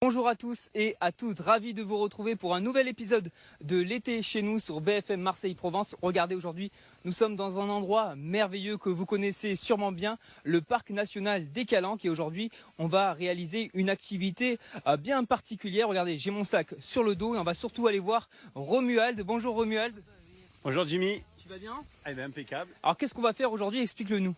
Bonjour à tous et à toutes, ravi de vous retrouver pour un nouvel épisode de l'été chez nous sur BFM Marseille-Provence. Regardez, aujourd'hui, nous sommes dans un endroit merveilleux que vous connaissez sûrement bien, le parc national des Calanques. Et aujourd'hui, on va réaliser une activité bien particulière. Regardez, j'ai mon sac sur le dos et on va surtout aller voir Romuald. Bonjour Romuald. Bonjour Jimmy. Tu vas bien? Eh bien, impeccable. Alors qu'est-ce qu'on va faire aujourd'hui? Explique-le-nous.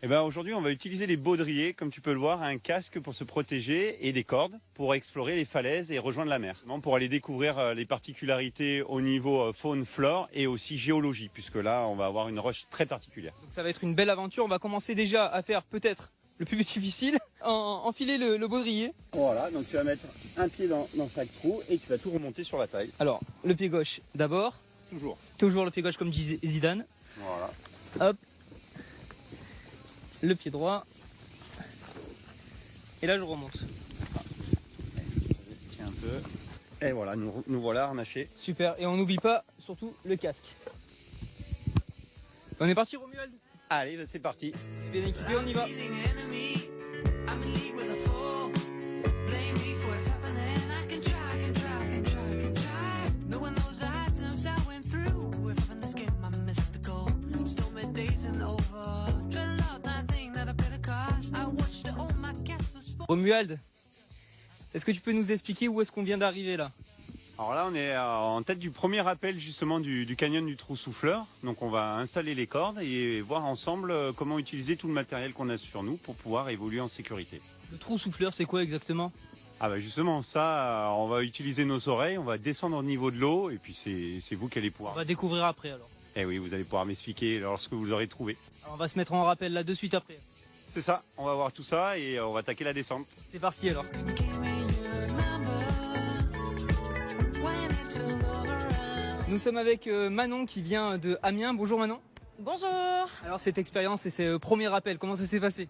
Eh ben, aujourd'hui, on va utiliser les baudriers, comme tu peux le voir, un casque pour se protéger et des cordes pour explorer les falaises et rejoindre la mer. Pour aller découvrir les particularités au niveau faune, flore et aussi géologie, puisque là, on va avoir une roche très particulière. Donc ça va être une belle aventure. On va commencer déjà à faire peut-être le plus difficile, enfiler le baudrier. Voilà, donc tu vas mettre un pied dans chaque trou et tu vas tout remonter sur la taille. Alors, le pied gauche d'abord. Toujours le pied gauche comme disait Zidane. Voilà. Hop. Le pied droit. Et là, je remonte. Tiens un peu. Et voilà, nous voilà harnachés. Super. Et on n'oublie pas, surtout, le casque. On est parti, Romuald? Allez, ben, c'est parti. Bien équipé, on y va. Romuald, est-ce que tu peux nous expliquer où est-ce qu'on vient d'arriver là? Alors là, on est en tête du premier rappel justement du canyon du Trou Souffleur. Donc on va installer les cordes et voir ensemble comment utiliser tout le matériel qu'on a sur nous pour pouvoir évoluer en sécurité. Le Trou Souffleur, c'est quoi exactement? Ah bah justement, ça, on va utiliser nos oreilles, on va descendre au niveau de l'eau et puis c'est vous qui allez pouvoir. On va découvrir après alors. Eh oui, vous allez pouvoir m'expliquer lorsque vous l'aurez trouvé. Alors on va se mettre en rappel là de suite après. C'est ça, on va voir tout ça et on va attaquer la descente. C'est parti alors. Nous sommes avec Manon qui vient de Amiens. Bonjour Manon. Bonjour. Alors cette expérience et ce premier rappel, comment ça s'est passé?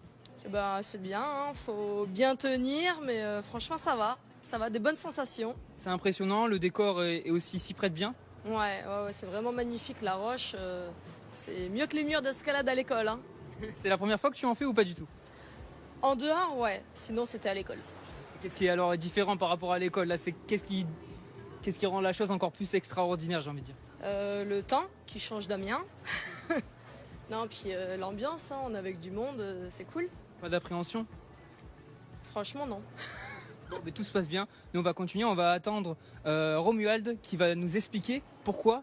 C'est bien, hein. Faut bien tenir, mais franchement ça va, des bonnes sensations. C'est impressionnant, le décor est aussi s'y prête bien. Ouais, c'est vraiment magnifique la roche, c'est mieux que les murs d'escalade à l'école, hein. C'est la première fois que tu en fais ou pas du tout? En dehors, ouais, sinon c'était à l'école. Qu'est-ce qui est alors différent par rapport à l'école là? Qu'est-ce qui rend la chose encore plus extraordinaire, j'ai envie de dire? Le temps qui change d'Amiens. Non, puis l'ambiance, hein, on est avec du monde, c'est cool. Pas d'appréhension? Franchement, non. Bon, mais tout se passe bien. Nous, on va continuer. On va attendre Romuald qui va nous expliquer pourquoi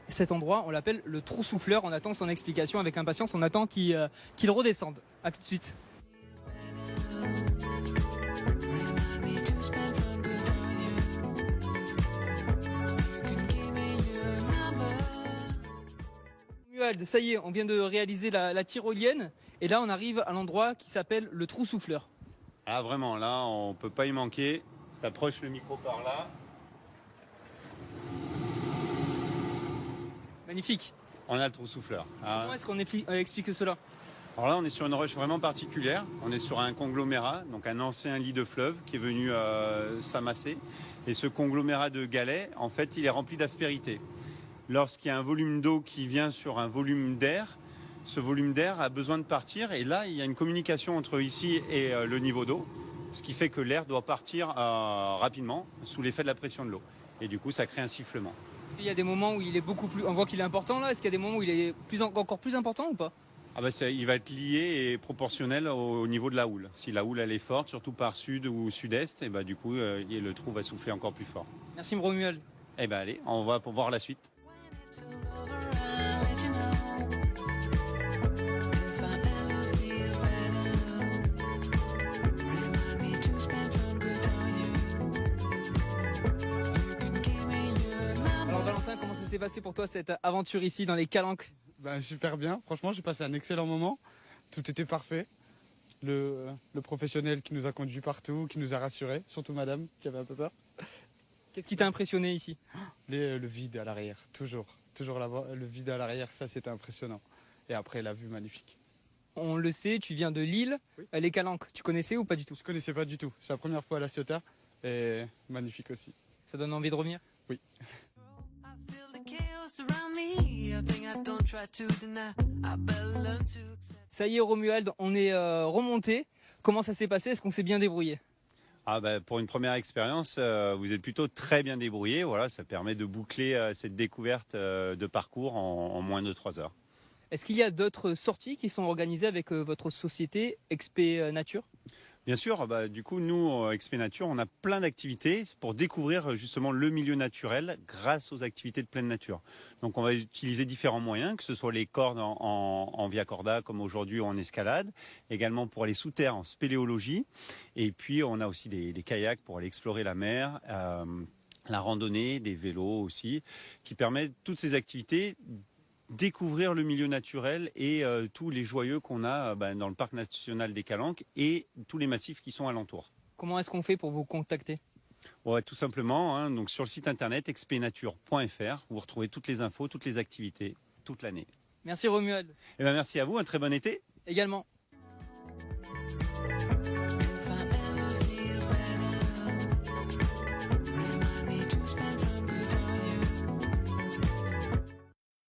cet endroit, on l'appelle le Trou Souffleur. On attend son explication avec impatience. On attend qu'il redescende. À tout de suite. Romuald, ça y est, on vient de réaliser la tyrolienne. Et là, on arrive à l'endroit qui s'appelle le Trou Souffleur. Ah vraiment, là, on peut pas y manquer. Si t'approches le micro par là. Magnifique. On a le Trou Souffleur. Comment est-ce qu'on explique cela? Alors là, on est sur une roche vraiment particulière. On est sur un conglomérat, donc un ancien lit de fleuve qui est venu s'amasser. Et ce conglomérat de galets, en fait, il est rempli d'aspérité. Lorsqu'il y a un volume d'eau qui vient sur un volume d'air, ce volume d'air a besoin de partir. Et là, il y a une communication entre ici et le niveau d'eau, ce qui fait que l'air doit partir rapidement sous l'effet de la pression de l'eau. Et du coup, ça crée un sifflement. Est-ce qu'il y a des moments où il est beaucoup plus... On voit qu'il est important là. Est-ce qu'il y a des moments où il est encore plus important ou pas? Ah bah il va être lié et proportionnel au niveau de la houle. Si la houle elle est forte, surtout par sud ou sud-est, et bah du coup le trou va souffler encore plus fort. Merci Romuald. Eh ben allez, on va pour voir la suite. Alors Valentin, comment ça s'est passé pour toi cette aventure ici dans les Calanques? Super bien, franchement j'ai passé un excellent moment, tout était parfait. Le professionnel qui nous a conduits partout, qui nous a rassurés, surtout madame qui avait un peu peur. Qu'est-ce qui t'a impressionné ici? Le vide à l'arrière, toujours le vide à l'arrière, ça c'était impressionnant. Et après la vue magnifique. On le sait, tu viens de Lille, oui. Les Calanques, tu connaissais ou pas du tout? Je connaissais pas du tout, c'est la première fois à La Ciotat et magnifique aussi. Ça donne envie de revenir? Oui. Ça y est Romuald, on est remonté. Comment ça s'est passé? Est-ce qu'on s'est bien débrouillé? Pour une première expérience, vous êtes plutôt très bien débrouillé. Voilà, ça permet de boucler cette découverte de parcours en moins de 3 heures. Est-ce qu'il y a d'autres sorties qui sont organisées avec votre société XP Nature? Bien sûr, du coup, nous, XP Nature, on a plein d'activités pour découvrir justement le milieu naturel grâce aux activités de pleine nature. Donc on va utiliser différents moyens, que ce soit les cordes en via corda comme aujourd'hui ou en escalade, également pour aller sous terre en spéléologie, et puis on a aussi des kayaks pour aller explorer la mer, la randonnée, des vélos aussi, qui permettent toutes ces activités découvrir le milieu naturel et tous les joyeux qu'on a dans le parc national des Calanques et tous les massifs qui sont alentours. Comment est-ce qu'on fait pour vous contacter? Tout simplement, donc sur le site internet xpnature.fr, vous retrouvez toutes les infos, toutes les activités, toute l'année. Merci Romuald. Merci à vous, un très bon été. Également.